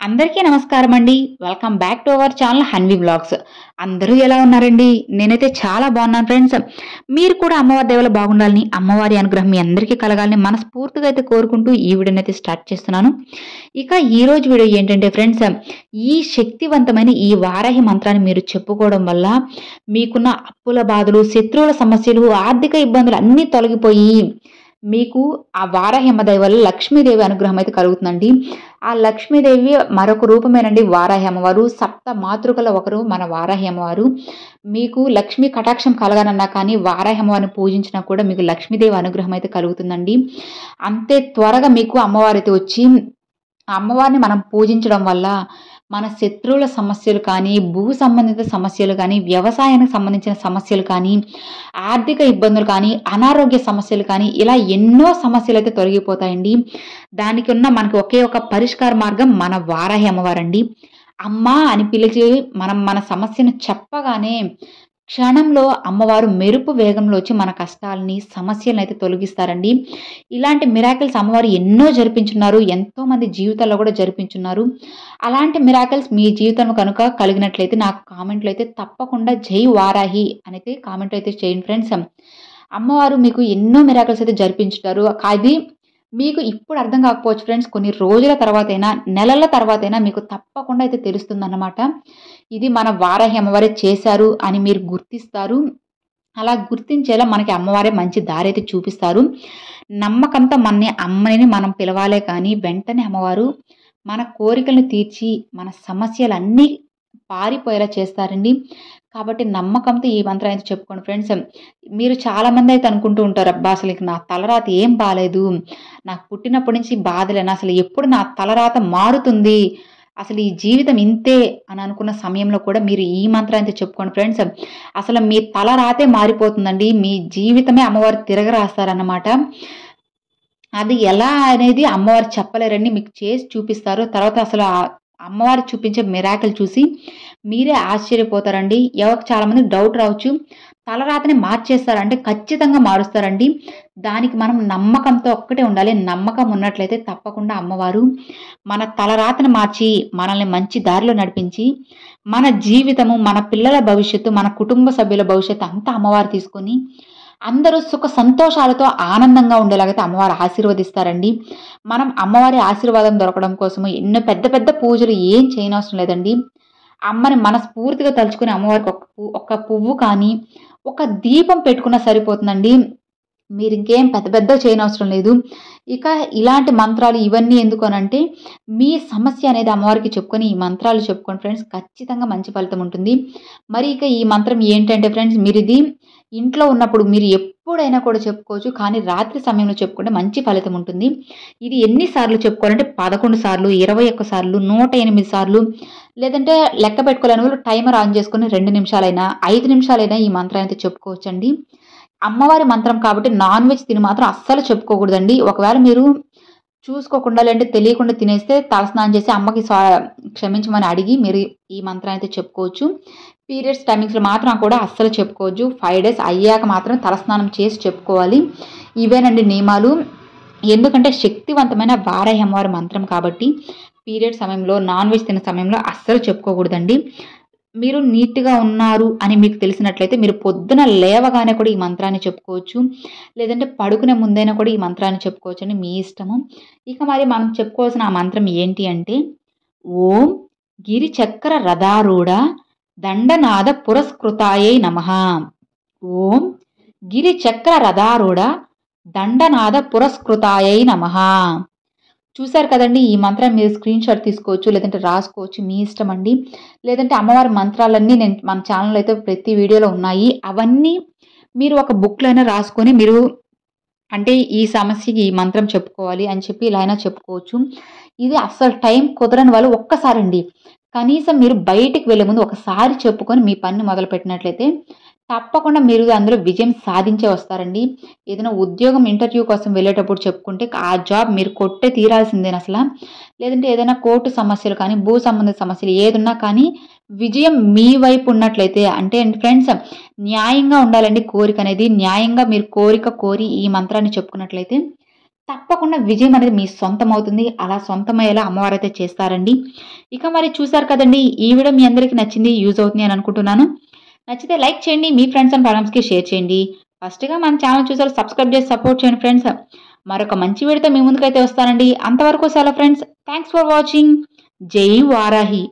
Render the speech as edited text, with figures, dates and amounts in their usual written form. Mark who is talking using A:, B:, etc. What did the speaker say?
A: అందరికీ నమస్కారం అండి. Welcome back to our channel Hanvi blogs. అందరూ ఎలా ఉన్నారండి? నేనైతే చాలా బాగున్నాను ఫ్రెండ్స్. మీరు కూడా అమ్మవారి దేవుల బాగుండాలని, అమ్మవారి అనుగ్రహం మీ అందరికీ కలగాలని మనస్ఫూర్తిగా అయితే కోరుకుంటూ ఈ వీడియోని అయితే స్టార్ట్ చేస్తున్నాను. ఇక ఈ రోజు వీడియో ఏంటంటే ఫ్రెండ్స్, ఈ శక్తివంతమైన ఈ వారాహి మంత్రాన్ని మీరు చెప్పుకోవడం వల్ల మీకున్న అప్పుల బాధలు, శత్రువుల సమస్యలు, ఆర్థిక ఇబ్బందులు అన్నీ తొలగిపోయి మీకు ఆ వారాహి అమ్మ దయ వల్ల లక్ష్మీదేవి అనుగ్రహం అయితే కలుగుతుందండి. ఆ లక్ష్మీదేవి మరొక రూపమేనండి వారాహి అమ్మవారు. సప్త మాతృకల ఒకరు మన వారాహి అమ్మవారు. మీకు లక్ష్మీ కటాక్షం కలగానన్నా కానీ వారాహి అమ్మవారిని పూజించినా కూడా మీకు లక్ష్మీదేవి అనుగ్రహం అయితే కలుగుతుందండి. అంతే త్వరగా మీకు అమ్మవారు అయితే వచ్చి ఆ అమ్మవారిని మనం పూజించడం వల్ల మన శత్రువుల సమస్యలు కానీ, భూ సంబంధిత సమస్యలు కానీ, వ్యవసాయానికి సంబంధించిన సమస్యలు కానీ, ఆర్థిక ఇబ్బందులు కానీ, అనారోగ్య సమస్యలు కానీ, ఇలా ఎన్నో సమస్యలు అయితే తొలగిపోతాయండి. దానికి ఉన్న మనకి ఒకే ఒక పరిష్కార మార్గం మన వారాహి అమ్మవారండి. అమ్మ అని పిలిచి మనం మన సమస్యను చెప్పగానే క్షణంలో అమ్మవారు మెరుపు వేగంలో వచ్చి మన కష్టాలని, సమస్యలను అయితే తొలగిస్తారండి. ఇలాంటి మిరాకిల్స్ అమ్మవారు ఎన్నో జరిపించున్నారు. ఎంతో మంది జీవితాల్లో కూడా జరిపించున్నారు. అలాంటి మిరాకిల్స్ మీ జీవితం కనుక కలిగినట్లయితే నాకు కామెంట్లో అయితే తప్పకుండా జై వారాహి అనేది కామెంట్ అయితే చేయండి ఫ్రెండ్స్. అమ్మవారు మీకు ఎన్నో మిరాకిల్స్ అయితే జరిపించుతారు. అది మీకు ఇప్పుడు అర్థం కాకపోవచ్చు ఫ్రెండ్స్, కొన్ని రోజుల తర్వాతైనా, నెలల తర్వాతైనా మీకు తప్పకుండా అయితే తెలుస్తుందన్నమాట. ఇది మన వారాహి అమ్మవారే చేశారు అని మీరు గుర్తిస్తారు. అలా గుర్తించేలా మనకి అమ్మవారే మంచి దారి అయితే చూపిస్తారు. నమ్మకంతో అమ్మని మనం పిలవాలే కానీ వెంటనే అమ్మవారు మన కోరికలను తీర్చి మన సమస్యలన్నీ పారిపోయేలా చేస్తారండి. కాబట్టి నమ్మకంతో ఈ మంత్రం అయితే చెప్పుకోండి ఫ్రెండ్స్. మీరు చాలామంది అయితే అనుకుంటూ ఉంటారు, అబ్బా అసలు నా తలరాత ఏం బాగాలేదు, నాకు పుట్టినప్పటి నుంచి బాధలేనా, అసలు ఎప్పుడు నా తలరాత మారుతుంది, అసలు ఈ జీవితం ఇంతే అని అనుకున్న సమయంలో కూడా మీరు ఈ మంత్రం అయితే చెప్పుకోండి ఫ్రెండ్స్. అసలు మీ తలరాతే మారిపోతుందండి. మీ జీవితమే అమ్మవారు తిరగరాస్తారన్నమాట. అది ఎలా అనేది అమ్మవారు చెప్పలేరండి, మీకు చేసి చూపిస్తారు. తర్వాత అసలు అమ్మవారు చూపించే మిరాకిల్ చూసి మీరే ఆశ్చర్యపోతారండి. ఎవరికి చాలామంది డౌట్ రావచ్చు, తలరాతని మార్చేస్తారు అంటే ఖచ్చితంగా మారుస్తారండి. దానికి మనం నమ్మకంతో ఒక్కటే ఉండాలి. నమ్మకం ఉన్నట్లయితే తప్పకుండా అమ్మవారు మన తలరాతని మార్చి మనల్ని మంచి దారిలో నడిపించి మన జీవితము, మన పిల్లల భవిష్యత్తు, మన కుటుంబ సభ్యుల భవిష్యత్తు అంతా అమ్మవారు తీసుకొని అందరూ సుఖ సంతోషాలతో ఆనందంగా ఉండేలాగైతే అమ్మవారు ఆశీర్వదిస్తారండి. మనం అమ్మవారి ఆశీర్వాదం దొరకడం కోసము ఎన్నో పెద్ద పెద్ద పూజలు ఏం చేయనవసరం లేదండి. అమ్మని మనస్ఫూర్తిగా తలుచుకుని అమ్మవారికి ఒక పువ్వు కానీ, ఒక దీపం పెట్టుకున్నా సరిపోతుందండి. మీరు ఇంకేం పెద్ద పెద్ద చేయనవసరం లేదు. ఇక ఇలాంటి మంత్రాలు ఇవన్నీ ఎందుకు అనంటే, మీ సమస్య అనేది అమ్మవారికి చెప్పుకొని ఈ మంత్రాలు చెప్పుకోండి ఫ్రెండ్స్, ఖచ్చితంగా మంచి ఫలితం ఉంటుంది. మరి ఇక ఈ మంత్రం ఏంటంటే ఫ్రెండ్స్, మీరు ఇది ఇంట్లో ఉన్నప్పుడు మీరు ఎప్పుడైనా కూడా చెప్పుకోవచ్చు, కానీ రాత్రి సమయంలో చెప్పుకుంటే మంచి ఫలితం ఉంటుంది. ఇది ఎన్నిసార్లు చెప్పుకోవాలంటే 11 సార్లు, 21 సార్లు, 108 సార్లు, లేదంటే లెక్క పెట్టుకోలేని వాళ్ళు టైమర్ ఆన్ చేసుకుని 2 నిమిషాలైనా 5 నిమిషాలైనా ఈ మంత్రం అయితే చెప్పుకోవచ్చండి. అమ్మవారి మంత్రం కాబట్టి నాన్ వెజ్ తిని మాత్రం అస్సలు చెప్పుకోకూడదండి. ఒకవేళ మీరు చూసుకోకుండా లేదంటే తెలియకుండా తినేస్తే తలస్నానం చేసి అమ్మకి క్షమించమని అడిగి మీరు ఈ మంత్రం అయితే చెప్పుకోవచ్చు. పీరియడ్స్ టైమింగ్స్లో మాత్రం కూడా అస్సలు చెప్పుకోవచ్చు. 5 డేస్ అయ్యాక మాత్రం తలస్నానం చేసి చెప్పుకోవాలి. ఇవేనండి నియమాలు. ఎందుకంటే శక్తివంతమైన వారాహి అమ్మవారి మంత్రం కాబట్టి పీరియడ్ సమయంలో, నాన్ వెజ్ తినే సమయంలో అస్సలు చెప్పుకోకూడదండి. మీరు నీట్గా ఉన్నారు అని మీకు తెలిసినట్లయితే మీరు పొద్దున లేవగానే కూడా ఈ మంత్రాన్ని చెప్పుకోవచ్చు, లేదంటే పడుకునే ముందైనా కూడా ఈ మంత్రాన్ని చెప్పుకోవచ్చు అని మీ ఇష్టము. ఇక మరి మనం చెప్పుకోవాల్సిన ఆ మంత్రం ఏంటి అంటే, ఓం గిరిచక్ర రథారూఢ దండనాద పురస్కృతాయై నమః. ఓం గిరిచక్ర రథారూఢ దండనాద పురస్కృతాయై నమః. చూశారు కదండి, ఈ మంత్రం మీరు స్క్రీన్ షాట్ తీసుకోవచ్చు, లేదంటే రాసుకోవచ్చు, మీ ఇష్టం అండి. లేదంటే అమ్మవారి మంత్రాలన్నీ నేను మన ఛానల్లో అయితే ప్రతి వీడియోలో ఉన్నాయి. అవన్నీ మీరు ఒక బుక్లో అయినా రాసుకొని మీరు అంటే ఈ సమస్యకి ఈ మంత్రం చెప్పుకోవాలి అని చెప్పి ఇలా అయినా చెప్పుకోవచ్చు. ఇది అస్సలు టైం కుదరని వాళ్ళు ఒక్కసారండి, కనీసం మీరు బయటికి వెళ్ళే ముందు ఒకసారి చెప్పుకొని మీ పని మొదలు పెట్టినట్లయితే తప్పకుండా మీరు అందులో విజయం సాధించే వస్తారండి. ఏదైనా ఉద్యోగం ఇంటర్వ్యూ కోసం వెళ్ళేటప్పుడు చెప్పుకుంటే ఆ జాబ్ మీరు కొట్టే తీరాల్సిందేనా అసలు. లేదంటే ఏదైనా కోర్టు సమస్యలు కానీ, భూ సంబంధిత సమస్యలు ఏదున్నా కానీ విజయం మీ వైపు ఉన్నట్లయితే, అంటే ఫ్రెండ్స్ న్యాయంగా ఉండాలండి కోరిక అనేది. న్యాయంగా మీరు కోరిక కోరి ఈ మంత్రాన్ని చెప్పుకున్నట్లయితే తప్పకుండా విజయం అనేది మీ సొంతం అవుతుంది. అలా సొంతమయ్యేలా అమ్మవారు అయితే చేస్తారండి. ఇక మరి చూసారు కదండి, ఈ వీడియో మీ అందరికీ నచ్చింది, యూజ్ అవుతుంది అని అనుకుంటున్నాను. నచ్చితే లైక్ చేయండి, మీ ఫ్రెండ్స్ అండ్ ఫ్యామిలీస్కి షేర్ చేయండి. ఫస్ట్గా మన ఛానల్ చూసారు సబ్స్క్రైబ్ చేసి సపోర్ట్ చేయండి ఫ్రెండ్స్. మరొక మంచి వీడియోతో మీ ముందుకైతే వస్తానండి. అంతవరకు సెలవు ఫ్రెండ్స్. Thanks for watching. జై వారాహి.